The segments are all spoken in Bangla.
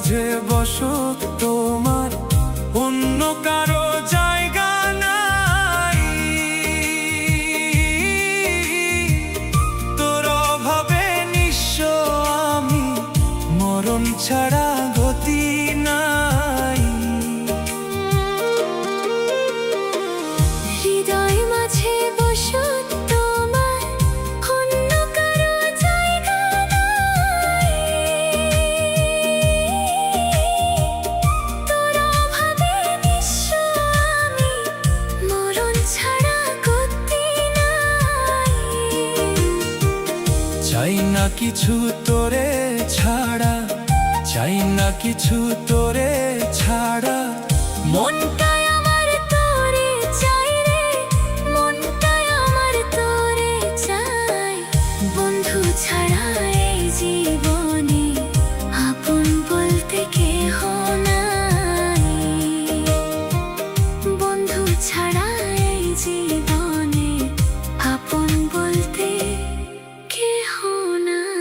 মাঝে বসো তোমার অন্য কারো জায়গা নাই। তোর অভাবে নিঃস্ব আমি, মরণ ছাড়া গতি নাই। হৃদয় মাঝে বসো তোমার অন্য কারো জায়গা নাই। তোর অভাবে নিঃস্ব আমি, মরণ ছাড়া গতি নাই। চাই না কিছু তোরে ছাড়া, চাই না কিছু তোরে ছাড়া। মনটাই আমার তোরে চাই রে, মনটাই আমার তোরে চাই। বন্ধু ছাড়া এই জীবনে আপন বলতে কেহ নাই। বন্ধু ছাড়া এই জীবনে আপন বলতে কেহ নাই।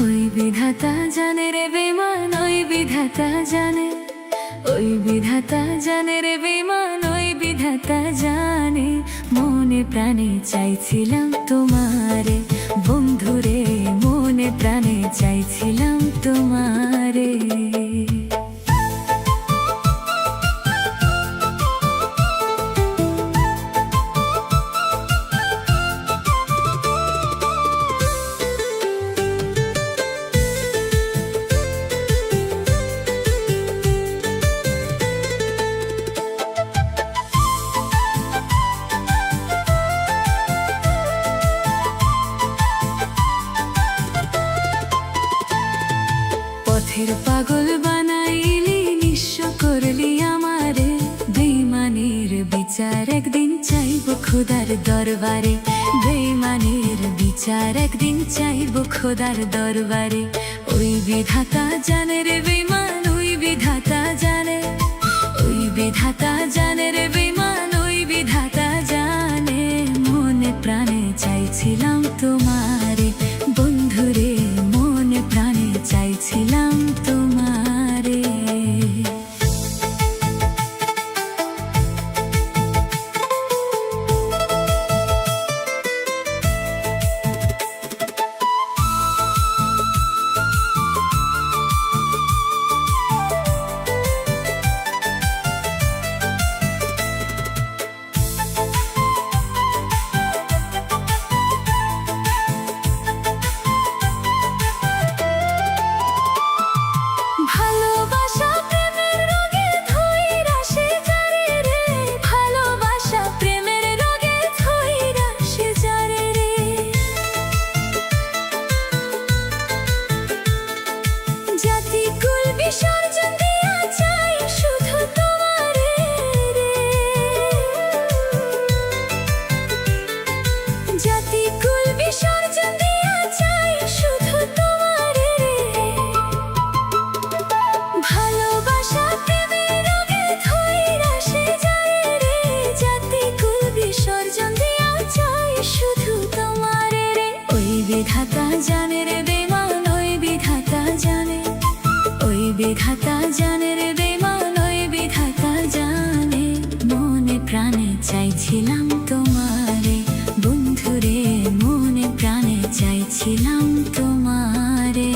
ওই বিধাতা জানে রে বেমান, ওই বিধাতা জানে, ওই বিধাতা জানে রে বেমান, ওই বিধাতা জানে। মনে প্রাণে চাইছিলাম তোমারে বন্ধুরে, মনে প্রাণে চাইছিলাম তোমারে। পথের পাগল বানাইলি, নিঃস্ব করলি আমারে। বেঈমানের বিচার একদিন চাইব খোদার দরবারে, বেঈমানের বিচার একদিন চাইব খোদার দরবারে। ওই বিধাতা জানে রে বেঈমান, ওই বিধাতা জানে, ওই বিধাতা জানে রে বেঈমান, ওই বিধাতা জানে। মনে প্রাণে চাইছিলাম তোমারে বন্ধুরে, মনে প্রাণে চাইছিলাম তোমারে। ভালোবাসা প্রেমের রোগে ধইরা সে যারে রে, ভালোবাসা প্রেমের রোগে ধইরা সে যারে রে। জাতি কুল বিসর্জন দিয়া চাই শুধু তোমারে রে। জাতি কুল বিসর্জন দিয়া চাই শুধু তোমারে রে। ভালোবাসা প্রেমের রোগে ধইরা সে যারে রে, জাতি কুল বিসর্জন দিয়া চাই শুধু তোমারে রে। ওই বিধাতা জানে রে বেঈমান, ওই বিধাতা জানে, ওই বিধাতা জানে রে বেঈমান, ওই বিধাতা জানে। মনে প্রাণে চাইছিলাম তোমারে বন্ধুরে, মনে প্রাণে চাইছিলাম তোমারে।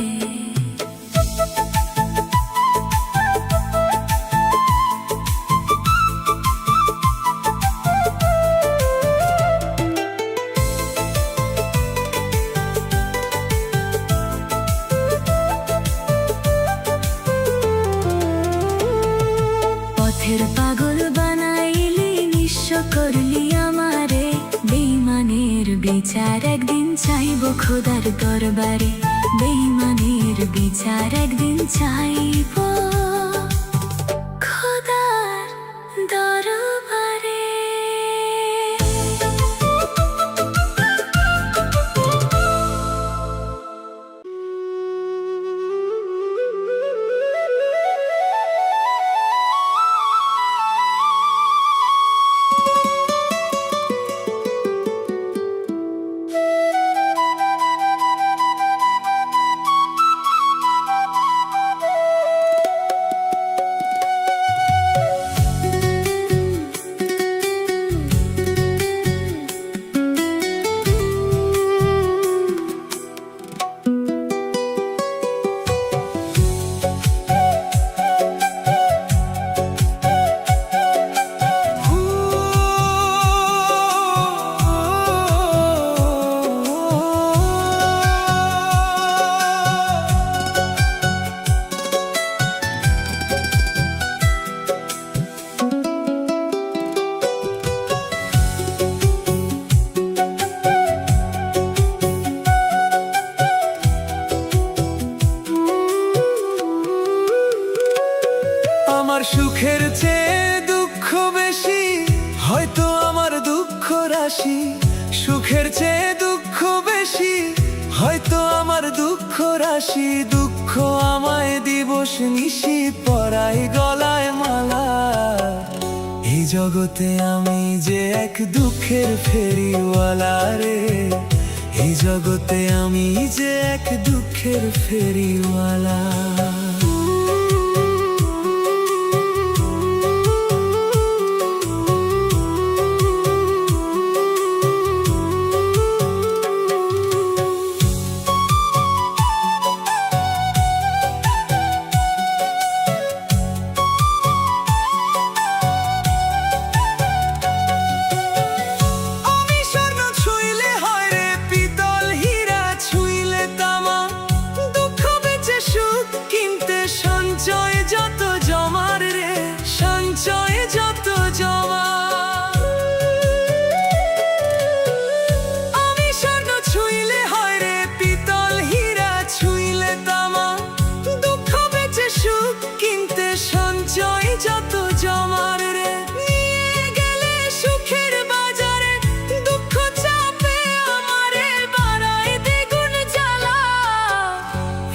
পথের পাগল বানাইলি, নিঃস্ব করলি আমারে। বেঈমানের বিচার একদিন চাইব খোদার দরবারে, বেঈমানের বিচার একদিন চাইব খোদার দরবারে। হয়তো আমার দুঃখ রাশি সুখের চেয়ে দুঃখ বেশি, হয়তো আমার দুঃখ রাশি দুঃখ আমায় দিবস নিশি পরাই গলায় মালা। এই জগতে আমি যে এক দুঃখের ফেরিওয়ালা রে, এই জগতে আমি যে এক দুঃখের ফেরিওয়ালা।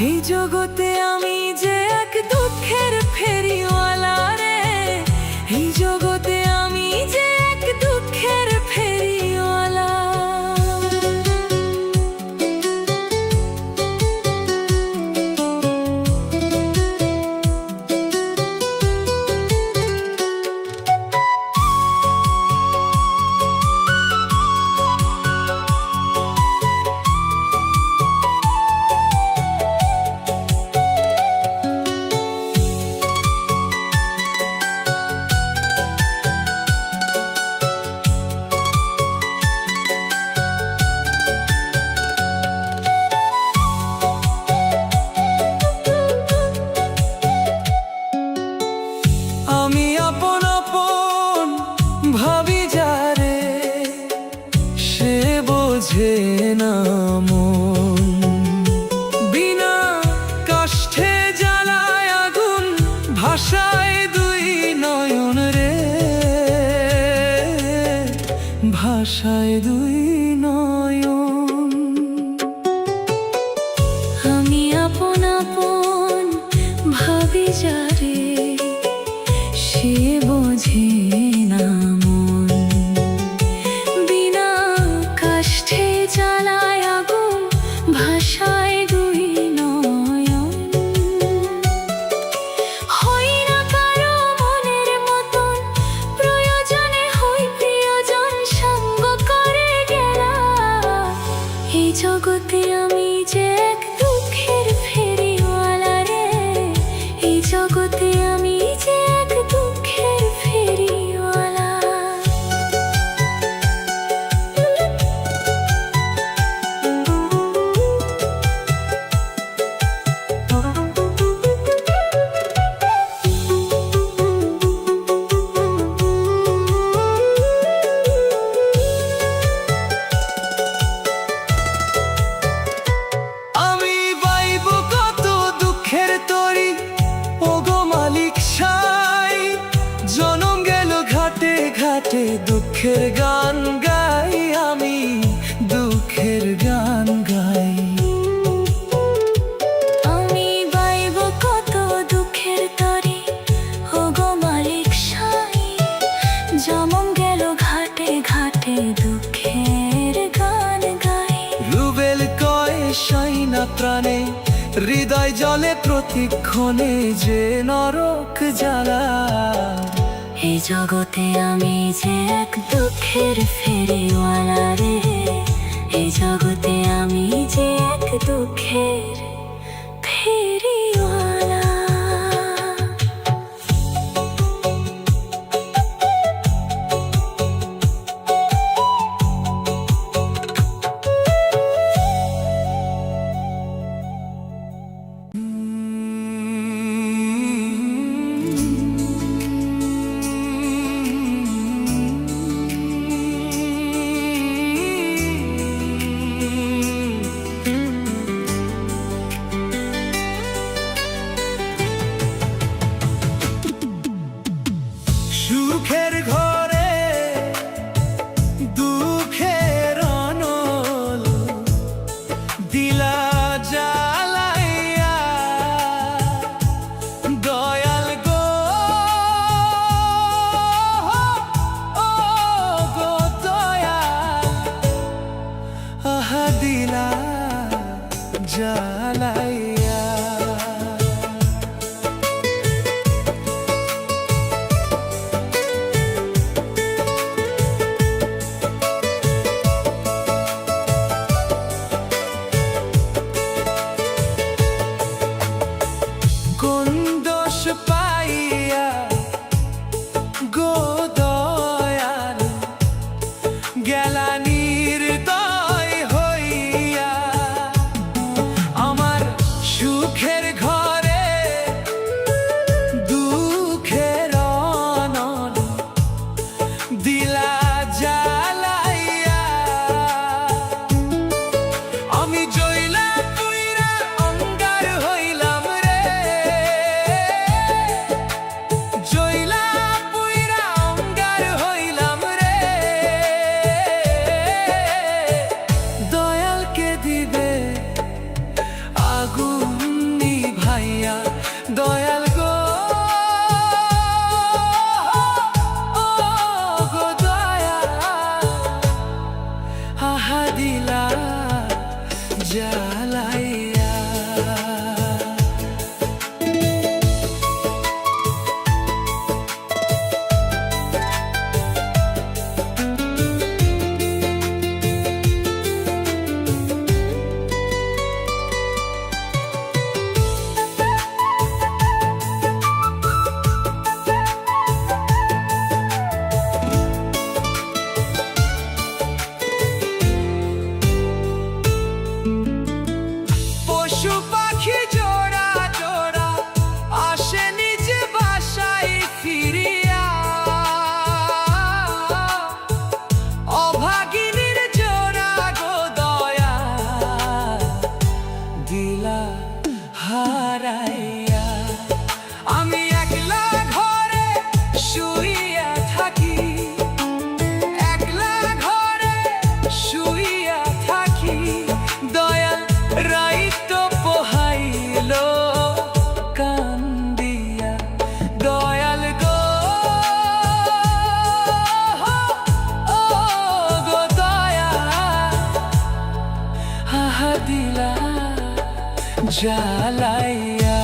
এই জগতে আমি যে এক দুঃখের ফেরিওয়ালা রে, এই জগতে আমি যে এক দুঃখের ফেরিওয়ালা। আমি আপন আপন ভাবি যারে, সে বোঝে না মন। বিনা কষ্টে জ্বালায় আগুন ভাষায় দুই নয়ন রে, ভাষায় দুই নয়ন। আমি আপন আপন ভাবি যারে, সে বোঝে না মন। বিনা কষ্টে জ্বালায় আগুন ভাষায় দুই নয়ন। হই না কারো মনের মতন, প্রয়োজনে হই প্রিয়জন সঙ্গ করে গেলা। এই জগতে আমি যে এক দুঃখের ফেরিওয়ালা রে, এই জগতে আমি যে এক দুঃখের ফেরিওয়ালা। আমি বাইব কত দুঃখের তরি, ওগো মালিক সাই। জনম গেল ঘাটে ঘাটে দুঃখের গান গাই, আমি দুঃখের গান গাই। আমি বাইব কত দুঃখের তরি, ওগো মালিক সাই। জনম গেল ঘাটে ঘাটে দুঃখের গান গাই। রুবেল কয় সাই না প্রাণে, হৃদয় জলে প্রতিক্ষণে যে নরক জ্বালা। এই জগতে আমি যে এক দুঃখের ফেরিওয়ালা রে, এই জগতে আমি যে এক দুঃখের ফেরিওয়ালা। জ্বালাইয়া।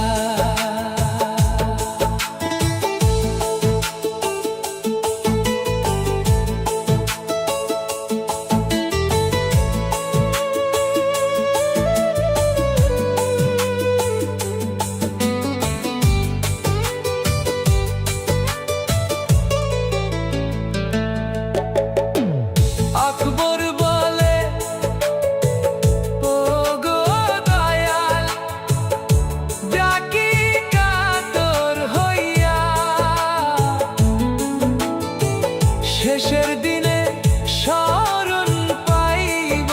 আকবর বলে ও গো দয়াল, ডাকি কাতর হইয়া, শেষের দিনে শরণ পাইব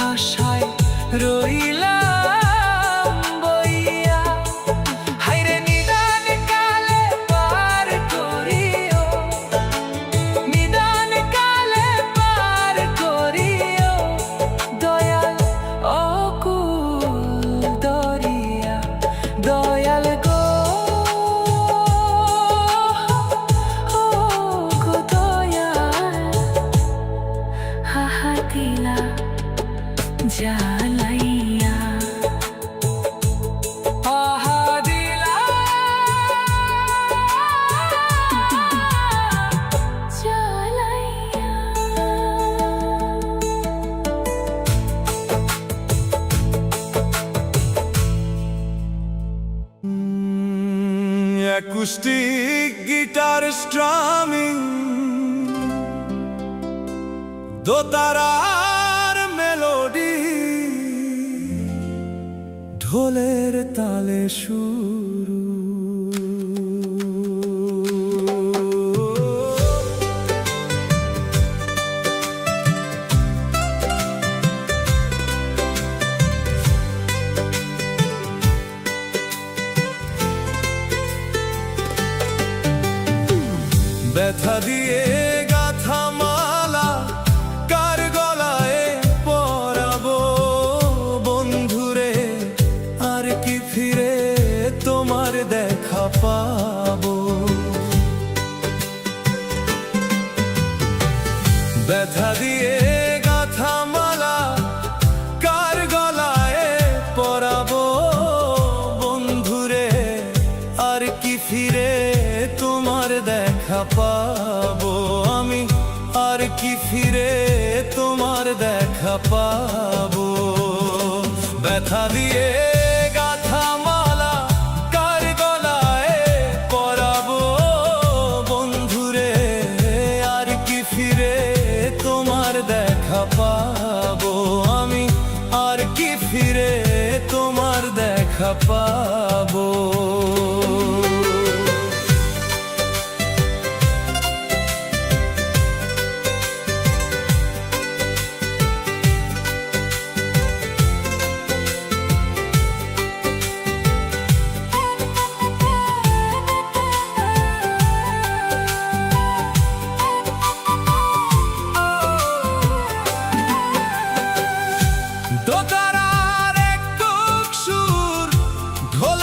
আশায় রইলাম বইয়া। হায়রে নিদান কালে পার করিও, নিদান কালে পার করিও দয়াল অকুল দরিয়া। দয়াল গো ও গো দয়াল, হাহা দিলা জ্বালাইয়া। আহা দিলা জ্বালাইয়া। 'অ্যাকুস্টিক গিটার স্ট্রামিং, দোতারার মেলোডি, ঢোলের তালে শুরু। ব্যথা দিয়ে গাথা মালা কার গলায় পরাবো বন্ধুরে, আর কি ফিরে তোমার দেখা পাবো। ব্যথা দিয়ে গাথা মালা কার গলায় পরাবো বন্ধুরে, আর কি ফিরে তোমার দেখা পাবো আমি, আর কি ফিরে তোমার দেখা পাবো। ব্যথা দিয়ে গাথা মালা কার গলায় পরাবো বন্ধুরে, আর কি ফিরে তোমার দেখা পাবো আমি, আর কি ফিরে তোমার দেখা পাবো। দোতারার এক টুক সুর, ঢোল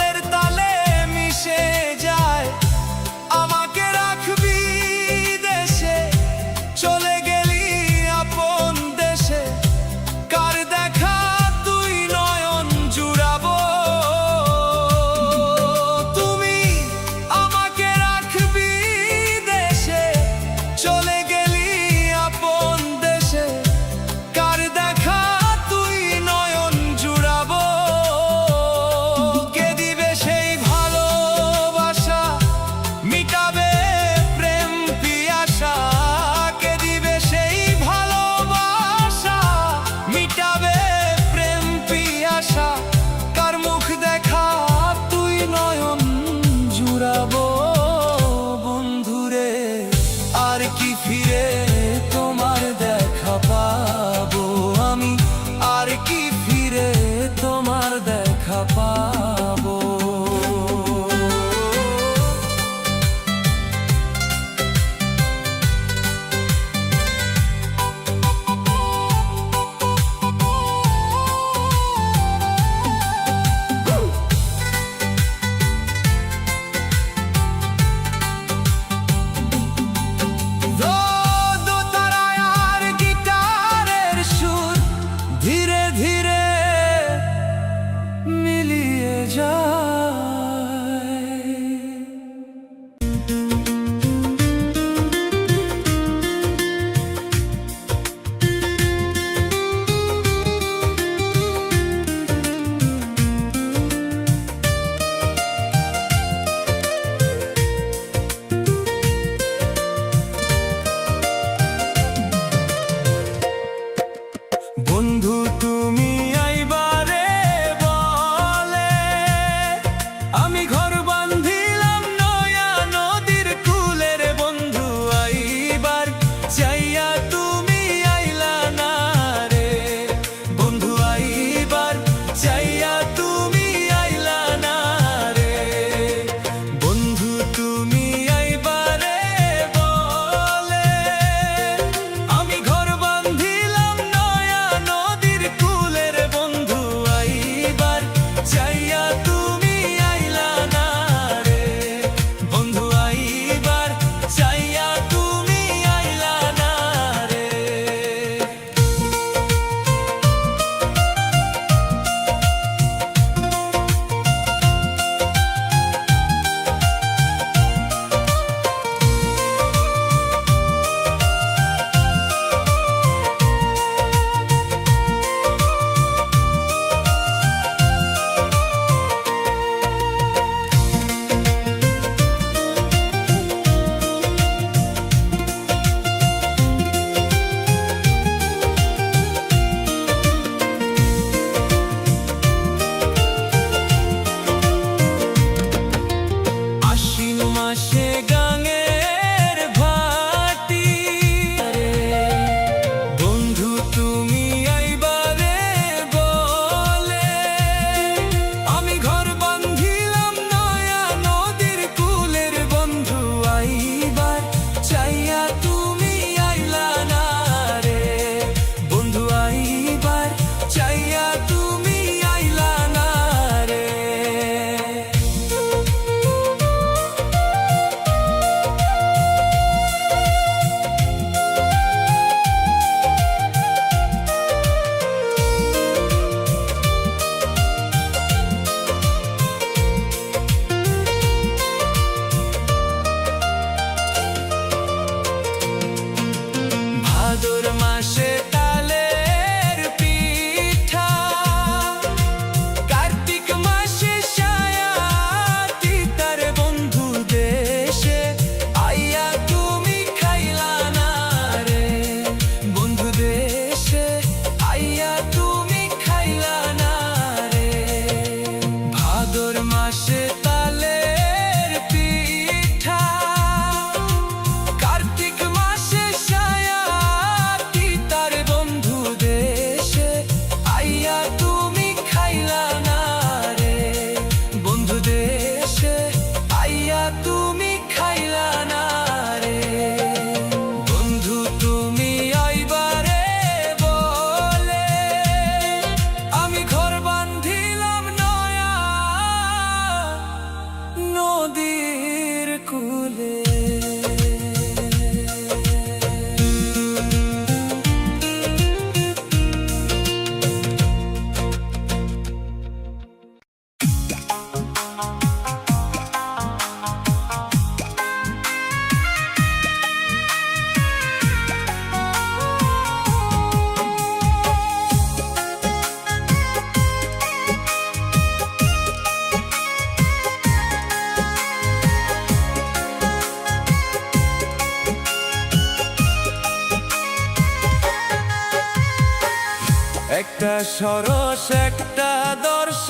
একটা সরস একটা দর্শ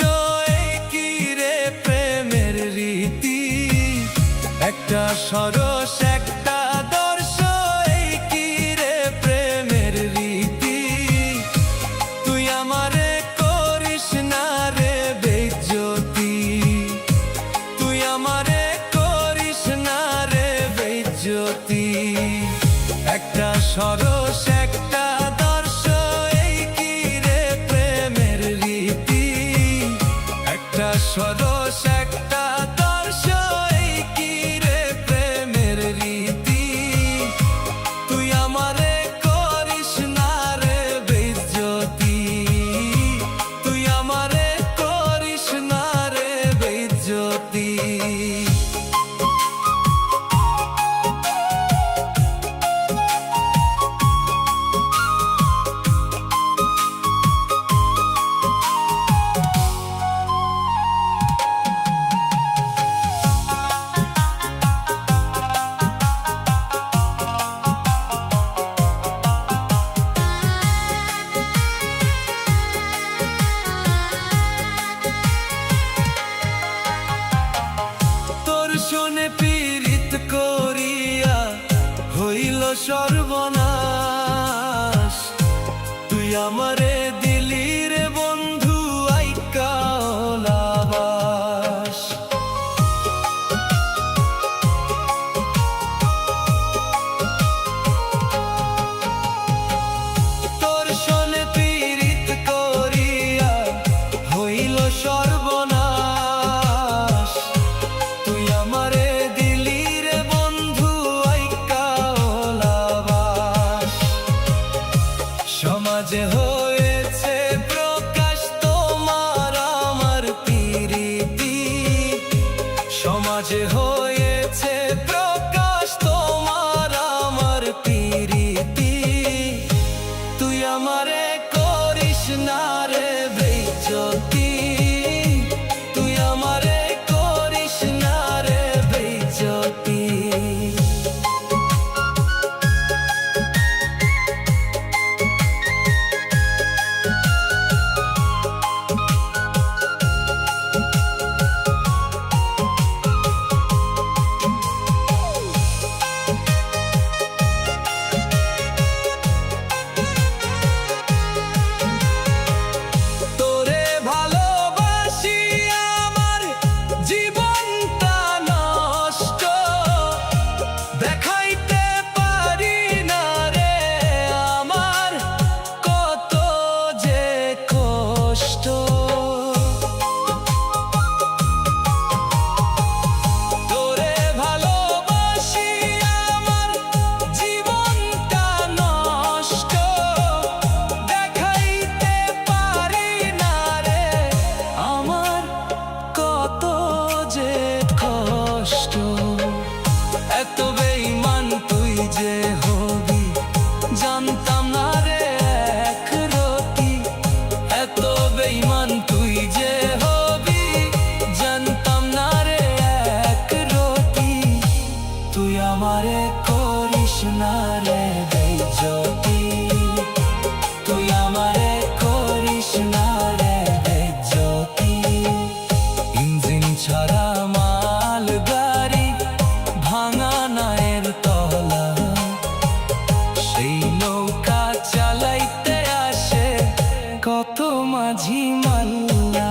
এই কি রে প্রেমের রীতি একটা সরস একটা দর্শ এই কি রে প্রেমের রীতি তুই আমারে করিস না রে বেইজ্জতি তুই আমারে করিস না রে বেইজ্জতি একটা সরস একটা দর্শ এই কি রে প্রেমের রীতি একটা সরস একটা দর্শ এই কি রে প্রেমের রীতি তুই আমারে করিস না রে বেইজ্জতি তুই আমারে করিস না রে বেইজ্জতি তোর শোনে পীড়িত করিয়া হইল সর্বনাশ তুই আমারে দিলি রে বন্ধু আইকা ওলাবাস তোর শোনে পীড়িত করিয়া হইল সর্বনাশ তুই আমারে দিলি রে বন্ধু আইকা ওলাবাস সমাজে হয়েছে প্রকাশ তোমার আমার পীড়িতি সমাজে হয়েছে প্রকাশ তোমার আমার পীড়িতি তুই আমারে করিস না রে বেইজ্জতি তুই আমারে করিস না রে বেইজ্জতি তোরে ভালোবাসি আমার জীবনটা নষ্ট দেখাইতে পারি না রে আমার কত যে কষ্ট তোরে ভালোবাসি আমার জীবনটা নষ্ট দেখাইতে পারি না রে আমার কত যে কষ্ট এত বেঈমান তুই যে হবি জানতাম না রে এক রতি এত বেঈমান তুই যে হবি জানতাম না রে এক রতি তুই আমারে করিস না রে বেইজ্জতি তুই আমারে করিস না রে বেইজ্জতি ইঞ্জিন ছাড়া মাল গাড়ি ভাঙা নায়ের তলা সেই নৌকা চালাইতে আসে কত মাঝি মাল্লা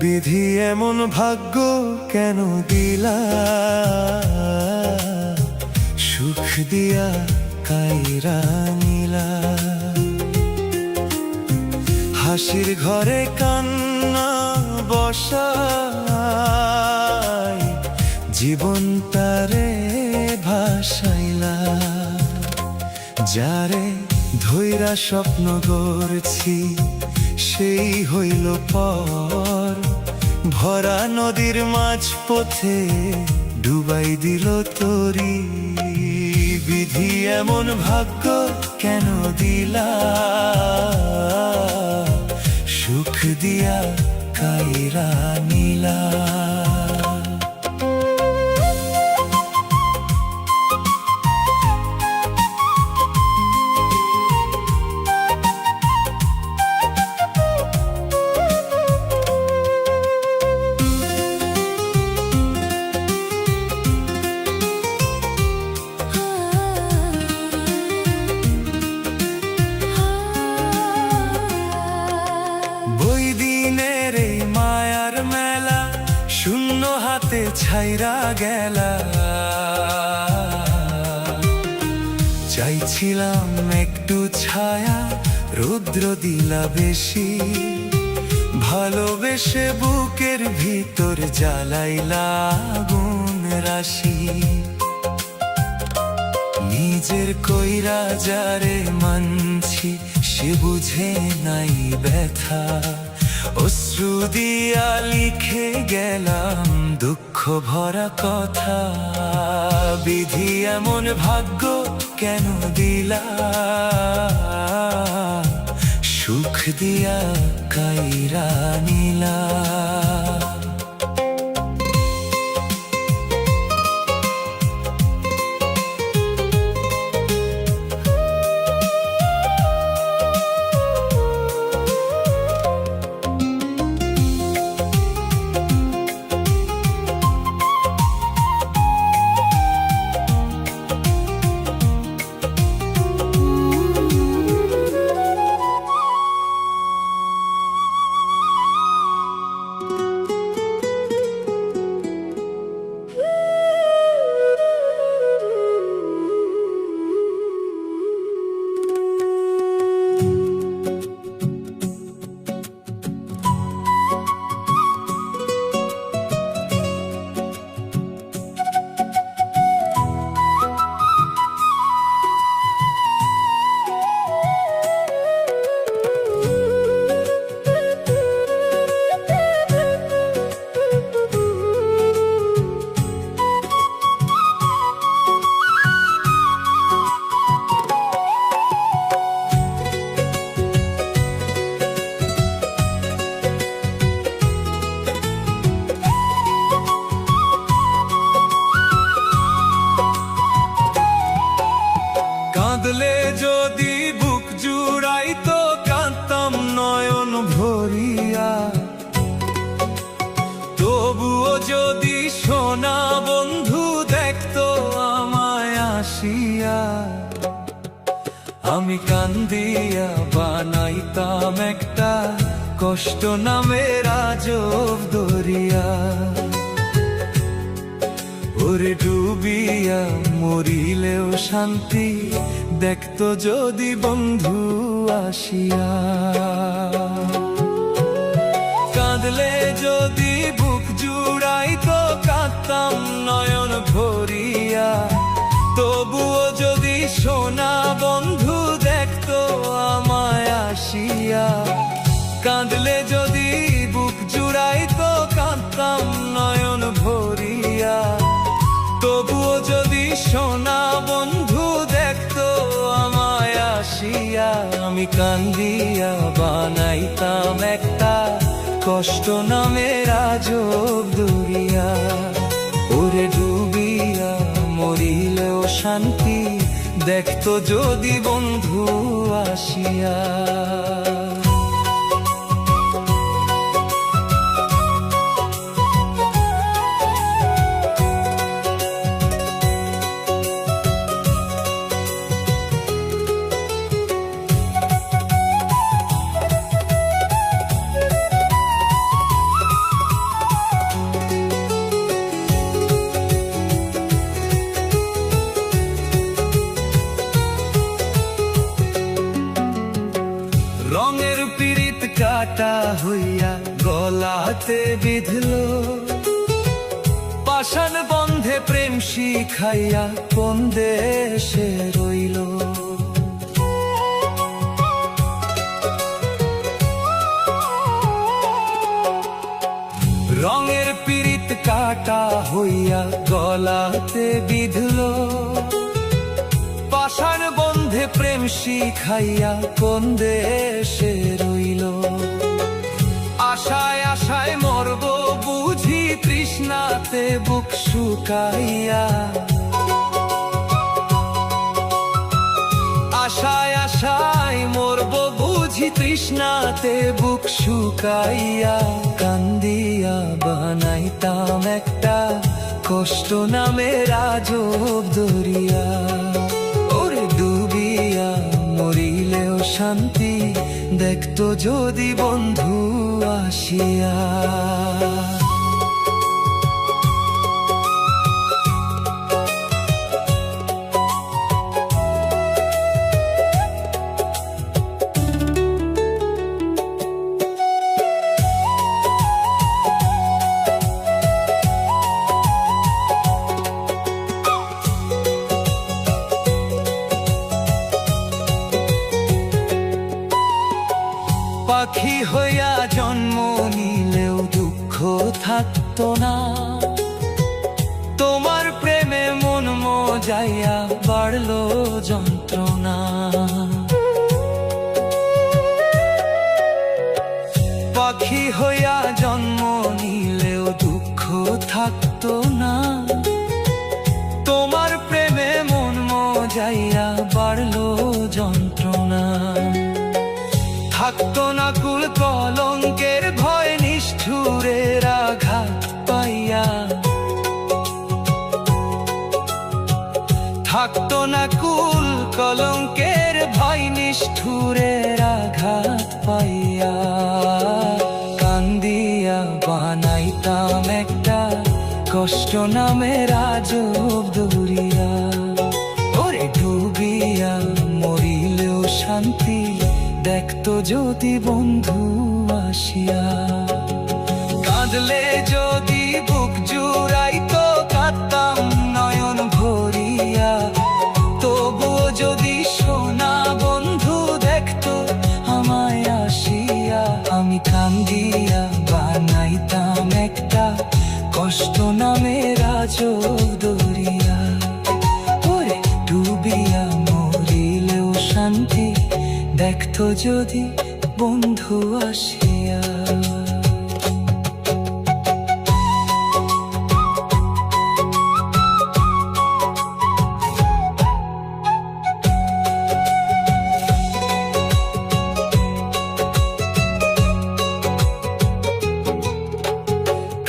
বিধি এমন ভাগ্য কেন দিলা সুখ দিয়া কাইরা নিলা। হাসির ঘরে কান্না বসাই জীবন তারে ভাসাইলা। যারে ধৈরা স্বপ্ন গড়ছি সেই হইল পর, ভরা নদীর মাঝ পথে ডুবাই দিল তরি। বিধি এমন ভাগ্য কেন দিলা, সুখ দিয়া কাইরা নিলা। শূন্য হাতে ছাইরা গেলা, চাইছিলাম একটু ছায়া, রৌদ্র দিলা বেশি। ভালোবেসে বুকের ভিতর জ্বালাইলা আগুন রাশি। নিজের কইরা যারে মানছি সে বুঝে নাই ব্যথা। অশ্রু দিয়া লিখে গেলাম দুঃখ ভরা কথা। বিধি এমন ভাগ্য কেন দিলা, সুখ দিয়া কাইরা নিলা। কাঁদলে যদি বুক জুড়াইতো কাঁদতাম নয়ন ভরিয়া। তবুও যদি সোনা বন্ধু দেখতো আমায় আসিয়া, আমি কান্দিয়া বানাইতাম একটা কষ্ট নামের আজব দরিয়া। ওরে ডুবিয়া মরিলেও শান্তি দেখতো যদি বন্ধু আসিয়া। কাঁদলে যদি বুক জুড়াইতো কাঁদতাম নয়ন ভরিয়া। তবুও যদি সোনা বন্ধু দেখতো আমায় আসিয়া। কাঁদলে যদি বুক জুড়াইতো কাঁদতাম নয়ন ভরিয়া। তবুও যদি সোনা বন্ধু দেখতো আমায় আসিয়া। আমি কান্দিয়া বানাইতাম একটা কষ্ট নামের আজব দরিয়া। ওরে ডুবিয়া মরিলেও শান্তি দেখতো যদি বন্ধু আসিয়া। হইয়া গলাতে বিঁধলো, পাষাণ বন্ধে প্রেম শিখাইয়া কোন দেশে রইল। রঙের পীড়িত কাটা হইয়া গলাতে বিঁধলো, পাষাণ বন্ধে প্রেম শিখাইয়া কোন দেশে রইল। আশায় আশায় মরব বুঝি তৃষ্ণাতে বুক শুকাইয়া, আশায় আশায় মরব বুঝি তৃষ্ণাতে বুক শুকাইয়া। কান্দিয়া বানাইতাম একটা কষ্ট নামের আজব দরিয়া, ওরে ডুবিয়া মরিলেও শান্তি দেখতো যদি বন্ধু আসিয়া। পাখি হইয়া জন্ম নিলেও দুঃখ থাকতো না, তোমার প্রেমে মন মজাইয়া বাড়লো যন্ত্রণা। পাখি হইয়া জন্ম নিলেও দুঃখ থাকতো না, তোমার প্রেমে মন মজাইয়া বাড়লো যন্ত্রণা। থাকতো না কুল কলঙ্কের ভয় নিষ্ঠুরের আঘাত পাইয়া, থাকতো না কুল কলঙ্কের ভয় নিষ্ঠুরের আঘাত পাইয়া। কান্দিয়া বানাইতাম একটা কষ্ট নামের আজব দরিয়া, ওরে ডুবিয়া মরিলেও শান্তি দেখতো যদি বন্ধু আসিয়া। কাঁদলে যদি বুক জুড়াইতো কাঁদতাম নয়ন ভরিয়া, তবুও যদি সোনা বন্ধু দেখতো আমায় আসিয়া। আমি কান্দিয়া বানাইতাম একটা কষ্ট নামের আজব দরিয়া, ওরে ডুবিয়া মরিলেও শান্তি দেখতো যদি বন্ধু আসিয়া।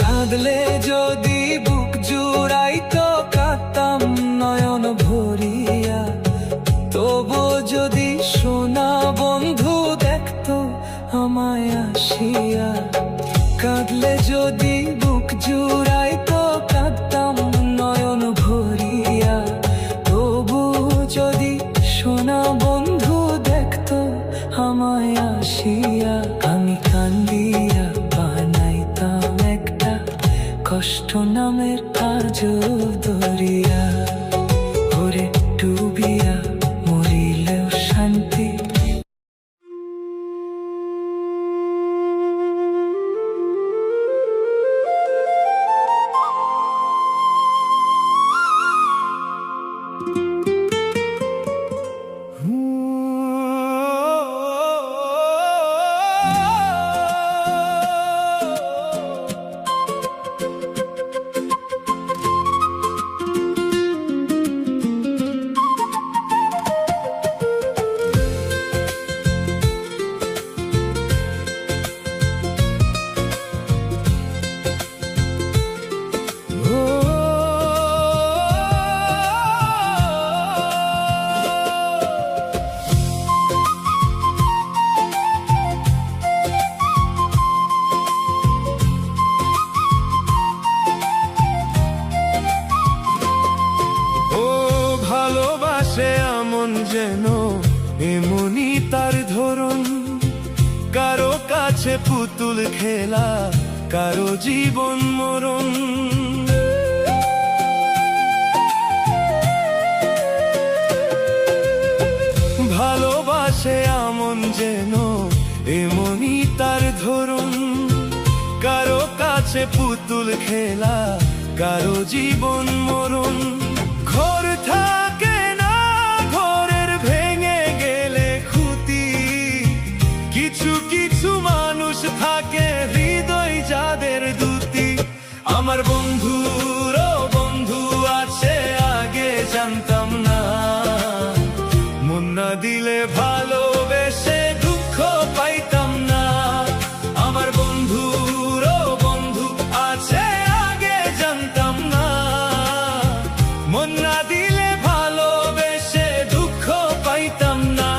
কাঁদলে যদি বুক জুড়াইতো কাঁদতাম নয়ন ভরিয়া, তবু যদি সোনা বন্ধু দেখতো আমায় আসিয়া। কাঁদলে যদি বুক জুড়াইতো কাঁদতাম নয়ন ভরিয়া, তবু যদি সোনা বন্ধু দেখতো আমায় আসিয়া। আমি কান্দিয়া বানাইতাম একটা কষ্ট নামের আজব দরিয়া, ওরে ডুবিয়া মরিলেও শান্তি। পুতুল খেলা কারো জীবন মরণ। ভালোবাসে আমন যেন এমনই তার ধরন, কারো কাছে পুতুল খেলা কারো জীবন মরণ। ঘর থাকে না ঘরের ভেঙে গেলে খুঁতি, কিছু কিছু মানুষ থাকে হৃদয় যাদের দুটি। আমার বন্ধুরও বন্ধু আছে আগে জানতাম না, মন না দিলে ভালোবেসে দুঃখ পাইতাম না। আমার বন্ধুরও বন্ধু আছে আগে জানতাম না, মন না দিলে ভালোবেসে দুঃখ পাইতাম না।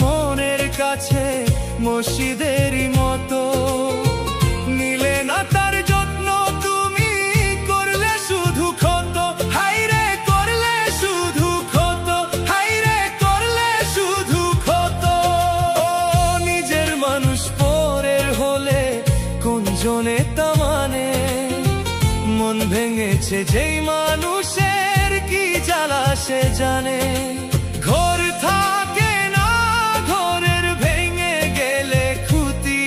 মনের কাছে মসজিদেরই মতো, নিলে না তার যত্ন তুমি করলে শুধু ক্ষত। হাইরে করলে শুধু ক্ষত, হাইরে করলে শুধু ক্ষত। নিজের মানুষ পরের হলে কোন জনে তা মানে, মন ভেঙেছে যেই মানুষের কি জ্বালা সে জানে। ঘর থাকে না ঘরের ভেঙে গেলে খুঁতি,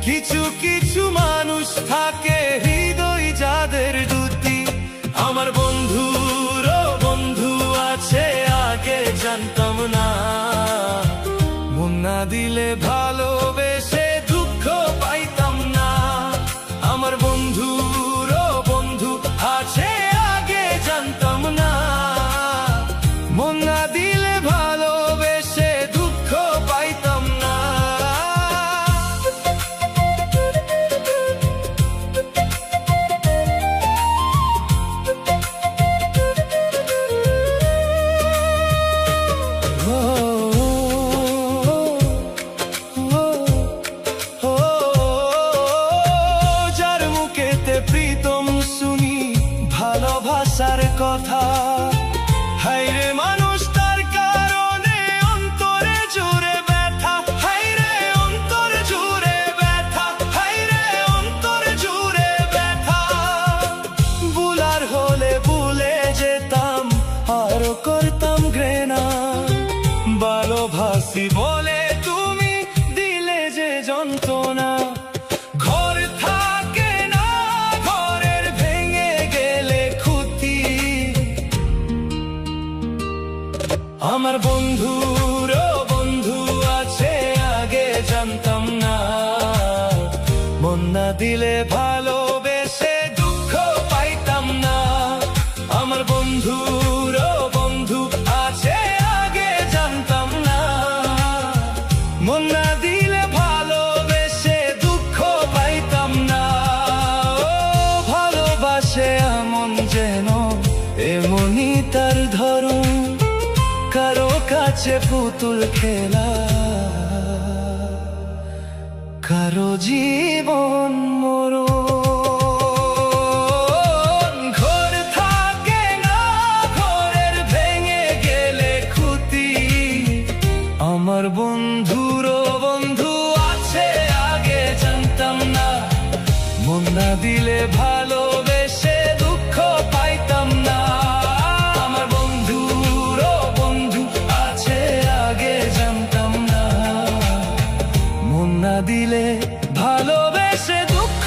কিছু কিছু মানুষ থাকে হৃদয় যাদের দুটি। আমার বন্ধুরও বন্ধু আছে আগে জানতাম না, মন না দিলে ভালোবেসে দুঃখ পাইতাম না। আমার বন্ধুরও বন্ধু আছে আগে জানতাম না, মন না দিলে ভালোবেসে দুঃখ পাইতাম না। যার মুখেতে প্রীতম শুনি ভালোবাসার কথা, হাইরে মানুষ তার কারণে অন্তরে জুড়ে ব্যথা। হাইরে অন্তর জুড়ে ব্যথা, হাইরে অন্তর জুড়ে ব্যথা। বুলার হলে ভুলে যেতাম আরো করতাম ঘৃণা, ভালোবাসি বলে তুমি দিলে যে যন্ত্রণা। ঘর থাকে না ঘরের ভেঙে গেলে খুঁতি, আমার বন্ধুরও বন্ধু আছে আগে জানতাম না, মন না দিলে ভালোবেসে দুঃখ পাইতাম না। আমার বন্ধুরও বন্ধু আছে আগে জানতাম না, মন না দিলে ভালোবেসে দুঃখ পাইতাম না। ও ভালোবাসে আমন যেন এমনই তার ধরন, কারো কাছে পুতুল খেলা কারো জীবন মরণ। ঘর থাকে না ঘরের ভেঙে গেলে খুঁতি, আমার বন্ধুরও বন্ধু আছে আগে জানতাম না, মন না দিলে ভালোবেসে দুঃখ পাইতাম না। আমার বন্ধুরও বন্ধু আছে আগে জানতাম না, মন না দিলে ভালোবেসে দুঃখ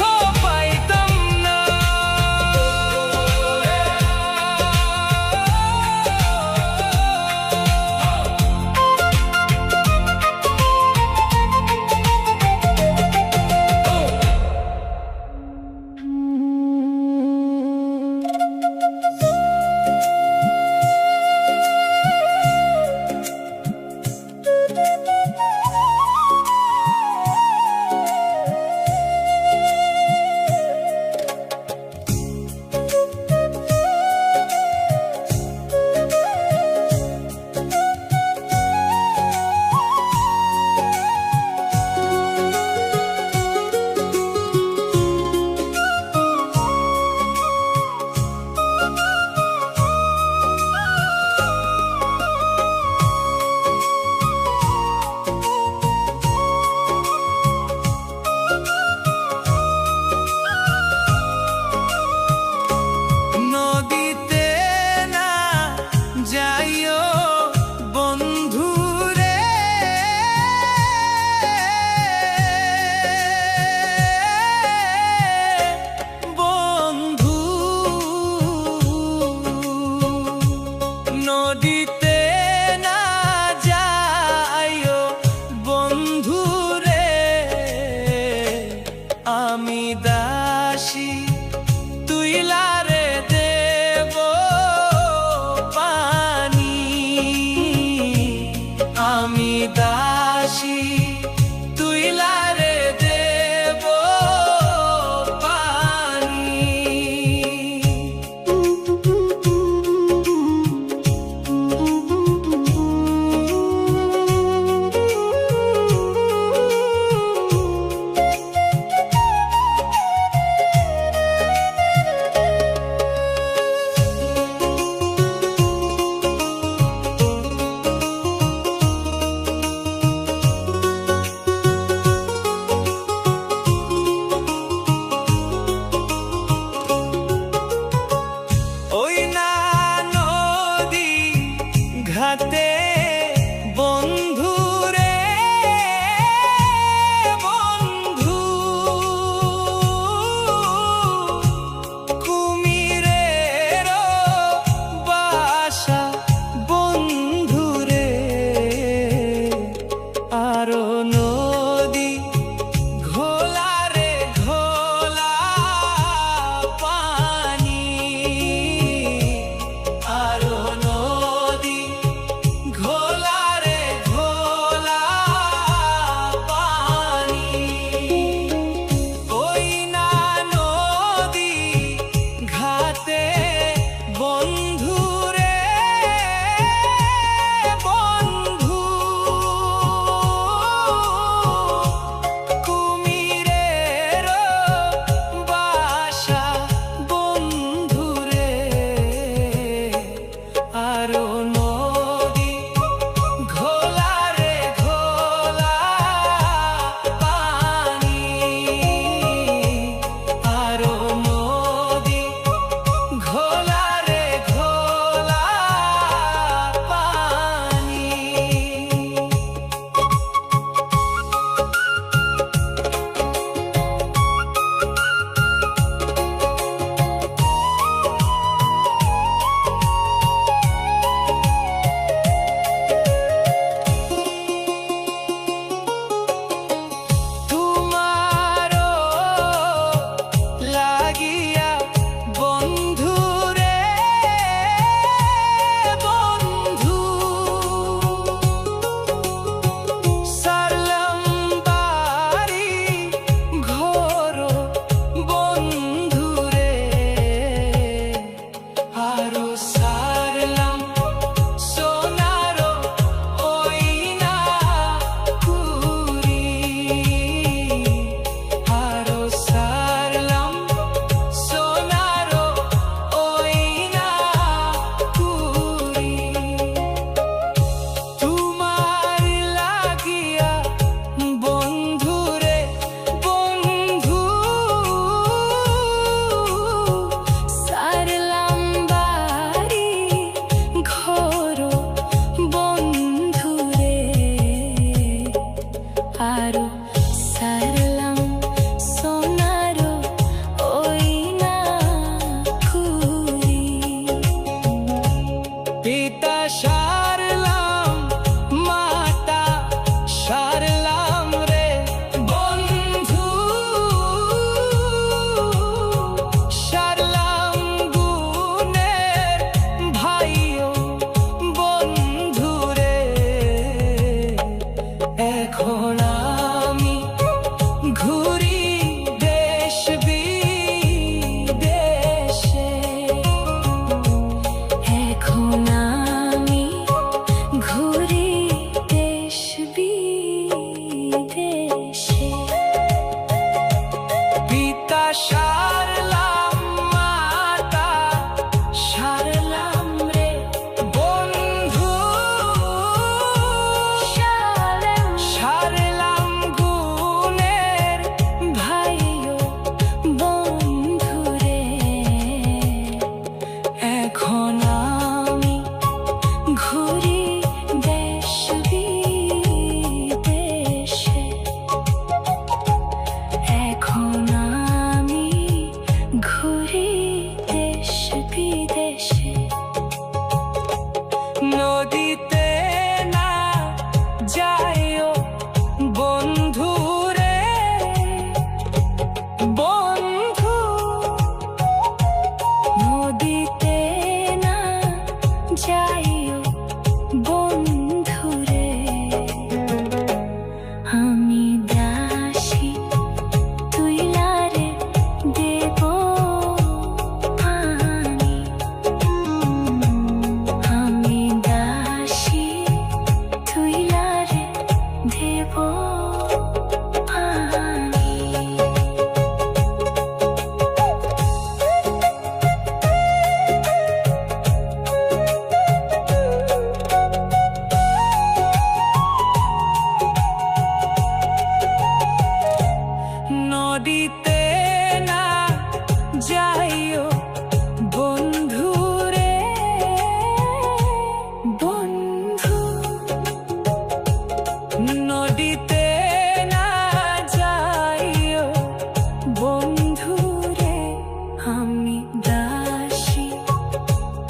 আমি দাসী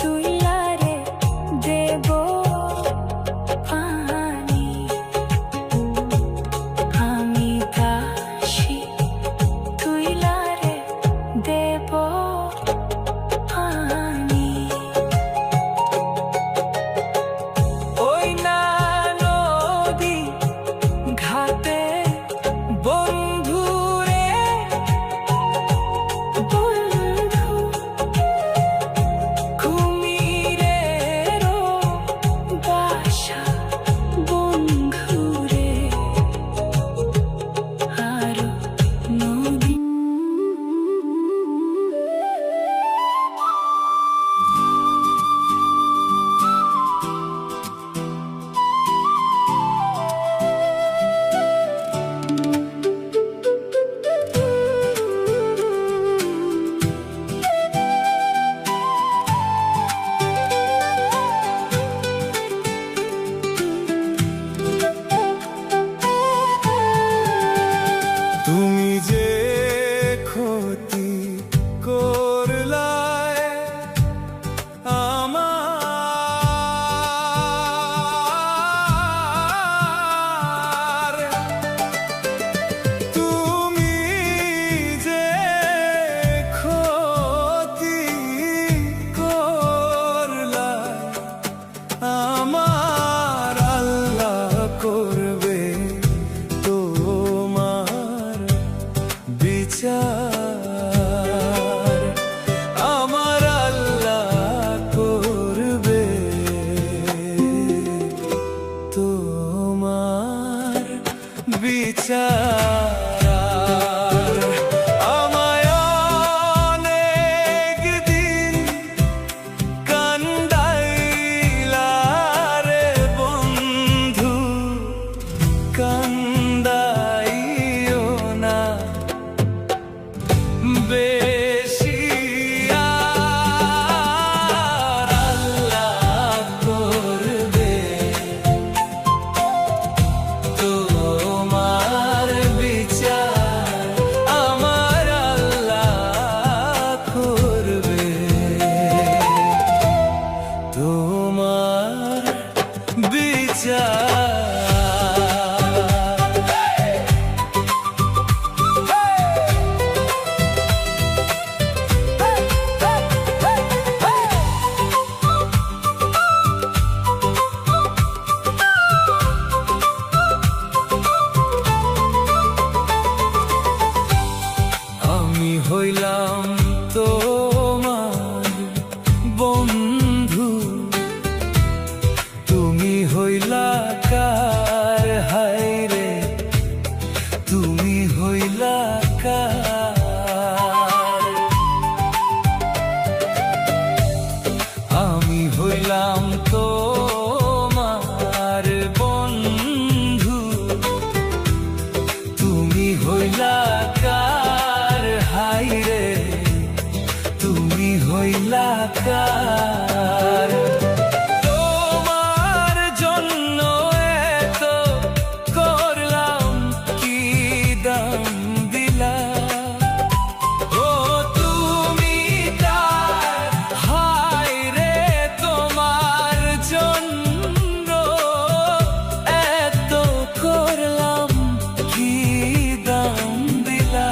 তুই লারে দেব পানি, আমি দাসী তুই লারে দেব পানি। ওই না নদী ঘাটে বন্ধু রে বন্ধু, কুমিরেরও বাসা বন্ধু রে, আর নদী তুমি যে ক্ষতি করলায় আমার, তুমি যে ক্ষতি করলায় আমার, আল্লাহ করবে তোমার বিচার, আমার আল্লাহ করবে তোমার বিচার। আমায় অনেক দিন কান্দাইলা রে বন্ধু, কান্দাইও না বেশি, আর আল্লাহ করবে তোমার বিচার, আমার আল্লাহ করবে তোমার বিচার। আমি হইলাম তোমার বন্ধু, তুমি হইলা কার, হায় রে তুমি হইলা কার। আমি হইলাম তোমার বন্ধু, তুমি হইলা কার, হায় রে তুমি হইলা কার। তোমার জন্য এত করলাম কি দাম দিলা, ও তুমি তার, হায় রে তোমার জন্য এত করলাম কি দাম দিলা,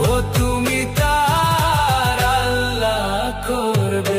ও তুমি তার, আল্লাহ করবে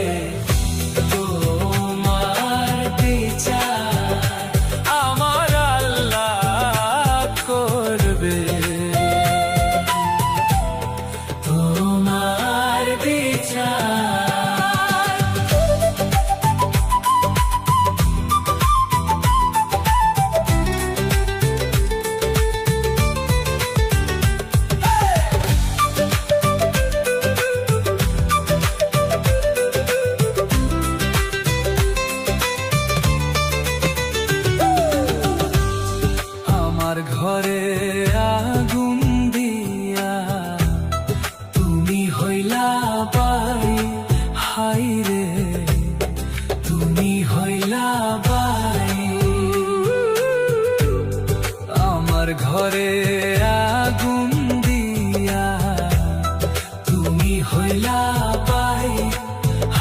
হইলা বাই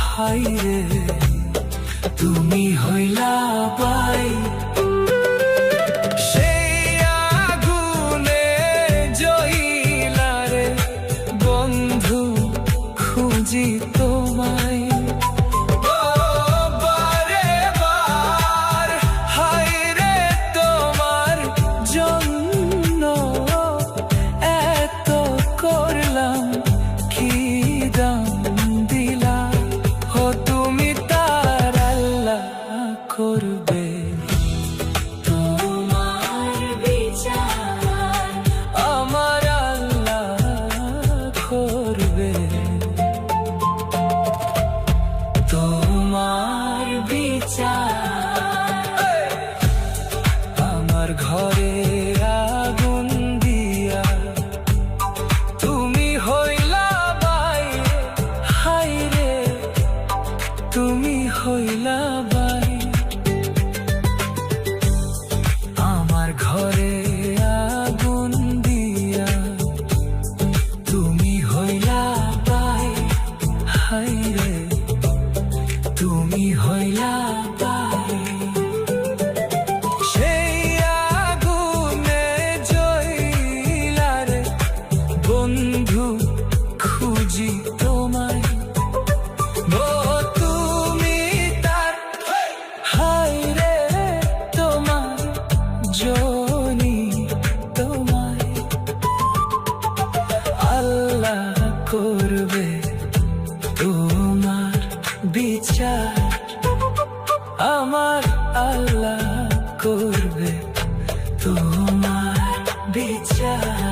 হাই রে তুমি হইলা বাই সেই আগুনে জ্বলিলা রে বন্ধু খুঁজি তোমায় ও বারে বার হাই রে তোমার জন্য এত করলাম কি দাম দিলা ও তুমি তার আল্লাহ করবে তোমার বিচার আমার আল্লাহ করবে তোমার বিচার আমার ঘরে আগুন দিয়া তুমি হইলা বাই হাই রে তুমি হইলা বাই আমার ঘরে আগুন দিয়া তুমি হইলা বাই হাই রে তুমি হইলা বাই সেই আগুনে জ্বলিলা রে বন্ধু খুঁজি তোমায় ও তুমি তার হাই রে তোমার জনি তোমায় আল্লাহ করবে তোমার বিচার আমার আল্লাহ করবে তোমার বিচার